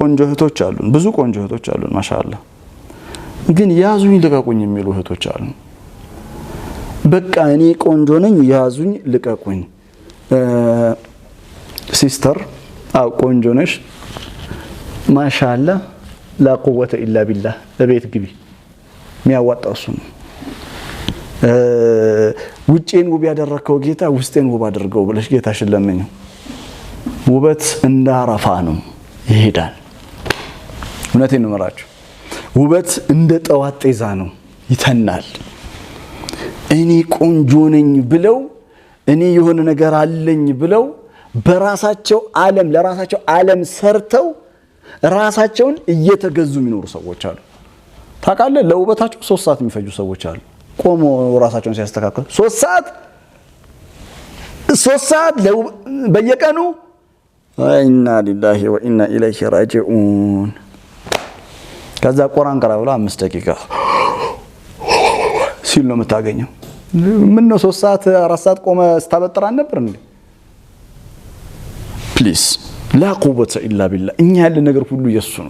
ቆንጆ እህቶች አሉን ብዙ ቆንጆ እህቶች አሉን ማሻአላ ግን ያዙኝ ልቀቁኝ የሚሉ እህቶች አሉ በቃ እኔ ቆንጆ ነኝ ያዙኝ ልቀቁኝ ሲስተር አው ቆንጆ ነሽ ማሻአላ لا قوة إلا بالله ለቤት ግቢ የሚያዋጣው እሱ ነው ውጪን ውብ ያደረከው ጌታ ውስጤን ውብ አድርገው ብለሽ ጌታሽን ለምኚው ውበት እንዳረፋ ነው ይሄዳል እውነቴን ነው የምራችሁ ውበት እንደ ጠዋት ጤዛ ነው ይተናል እኔ ቆንጆ ነኝ ብለው እኔ የሆነ ነገር አለኝ ብለው በራሳቸው ዓለም ለራሳቸው ዓለም ሰርተው ራሳቸውን እየተገዙ የሚኖሩ ሰዎች አሉ ታውቃለህ ለውበታቸው 3 ሰዓት የሚፈጁ ሰዎች አሉ ቆሞ ራሳቸውን ሲያስተካክሉ 3 ሰዓት በየቀኑ ኢና ሊላሂ ወኢና ኢለይሂ ራጂዑን ከዛ ቁርአን ቀራ ብሎ 5 ደቂቃ ሲል ነው የምታገኘው ምን ነው 3 ሰዓት 4 ሰዓት ቆመ ስታበጥራ ነበር እንዴ ፕሊዝ لا قوة إلا بالله إن هذا النجار كله يسون